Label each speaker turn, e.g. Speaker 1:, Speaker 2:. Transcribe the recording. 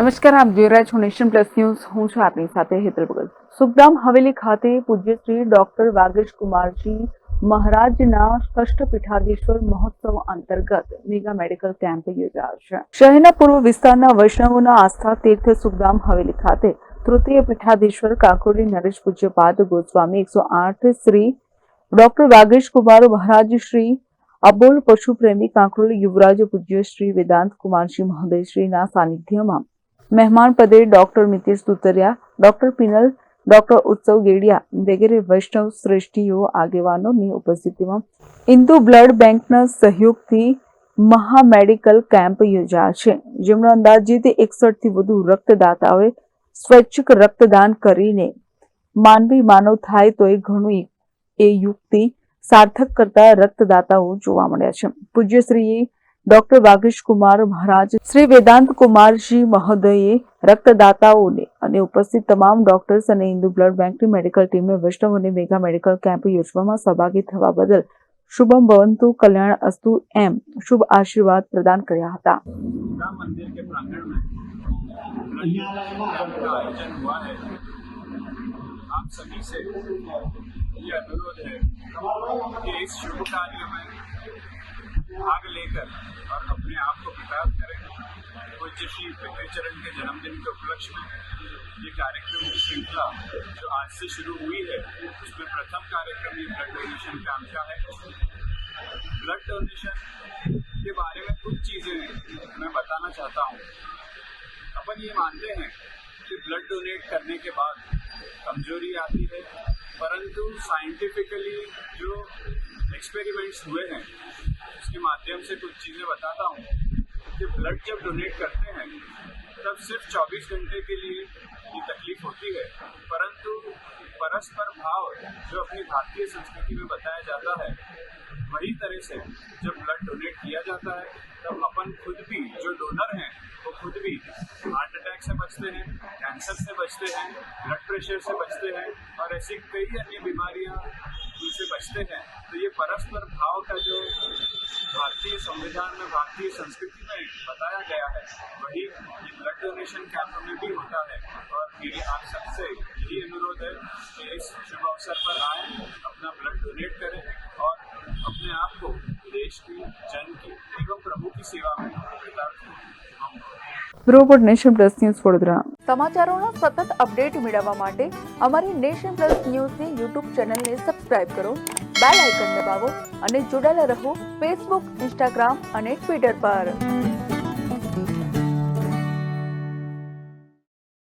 Speaker 1: નમસ્કાર, આપ જોઈ રહ્યા છો નેશન પ્લસ ન્યૂઝ. હું છું આપની સાથે હેતલ ભગત. સુખધામ હવેલી ખાતે પૂજ્ય શ્રી ડોક્ટર વાગેશ કુમારજી મહારાજના ષષ્ઠપીઠાધીશ્વર મહોત્સવ અંતર્ગત મેગા મેડિકલ કેમ્પ યોજાયો છે. શહેરના પૂર્વ વિસ્તારના વૈષ્ણવોના આસ્થા તીર્થ સુખધામ હવેલી ખાતે તૃતીય પીઠાધીશ્વર કાકોડી નરેશ પૂજ્યપાદ ગોસ્વામી 108 શ્રી ડોક્ટર વાગેશ કુમાર મહારાજ શ્રી અબોલ પશુ પ્રેમી કાંકરોલી યુવરાજ પૂજ્ય શ્રી વેદાંત કુમારજી મહોદયશ્રીના સાનિધ્યમાં મહેમાન પદે doctor Mitesh Dutariya, doctor Pinal, doctor Utsav Gediya વગેરે વૈષ્ણવ શ્રેષ્ઠીઓ આગેવાનોની ઉપસ્થિતિમાં ઇન્દુ બ્લડ બેંકના સહયોગથી મહા મેડિકલ કેમ્પ યોજાયા છે, જેમનો અંદાજિત 61 થી વધુ રક્તદાતાઓએ સ્વૈચ્છિક રક્તદાન કરીને માનવી માનવ થાય તો એ ઘણું એ યુક્તિ સાર્થક કરતા રક્તદાતાઓ જોવા મળ્યા છે. પૂજ્ય શ્રી ડોક્ટર વાગેશ કુમાર મહારાજ શ્રી વેદાંત કુમારજી મહોદયે રક્તદાતાઓને અને ઉપસ્થિત તમામ ડોક્ટર્સ અને હિન્દુ બ્લડ બેંકની મેડિકલ ટીમને વૈષ્ણવોને મેગા મેડિકલ કેમ્પ યોજવામાં સહભાગી થવા બદલ શુભમ ભવંતુ કલ્યાણ અસ્તુ એમ શુભ આશીર્વાદ પ્રદાન કર્યા હતા.
Speaker 2: आप सभी से ये अनुरोध है कि इस शुभ कार्य में भाग लेकर और अपने आप को प्रकाश करें. पूज्य श्री चरण के जन्मदिन के उपलक्ष्य में ये कार्यक्रम की श्रृंखला जो आज से शुरू हुई है, उसमें प्रथम कार्यक्रम ये ब्लड डोनेशन कैंप का है. ब्लड डोनेशन के बारे में कुछ चीज़ें मैं बताना चाहता हूँ. अपन ये मानते हैं कि ब्लड डोनेट करने के बाद कमजोरी आती है, परंतु साइंटिफिकली जो एक्सपेरिमेंट्स हुए हैं उसके माध्यम से कुछ चीज़ें बताता हूँ कि ब्लड जब डोनेट करते हैं तब सिर्फ 24 घंटे के लिए ये तकलीफ होती है, परंतु परस्पर भाव जो अपनी भारतीय संस्कृति में बताया जाता है, वही तरह से जब ब्लड डोनेट किया जाता है तब अपन खुद भी जो डोनर हैं वो खुद भी हार्ट अटैक से बचते हैं, कैंसर से बचते हैं, ब्लड प्रेशर से बचते हैं और ऐसी कई अन्य बीमारियां उनसे बचते हैं. तो ये परस्पर भाव का जो भारतीय संविधान में, भारतीय संस्कृति में बताया गया है, वही ये ब्लड डोनेशन कैंप में भी होता है. और मेरी आप सबसे यही अनुरोध है कि इस शुभ अवसर पर आए, अपना ब्लड डोनेट करें और अपने आप को देश की, जन की एवं प्रभु की सेवा में
Speaker 1: bureau Nation Plus News Vadodara. સમાચારોના સતત અપડેટ મેળવવા માટે અમારી નેશન પ્લસ ન્યૂઝની યુટ્યુબ ચેનલને સબસ્ક્રાઇબ કરો, બેલ આઇકન દબાવો અને જોડાયેલા રહો ફેસબુક, ઇન્સ્ટાગ્રામ અને ટ્વિટર પર.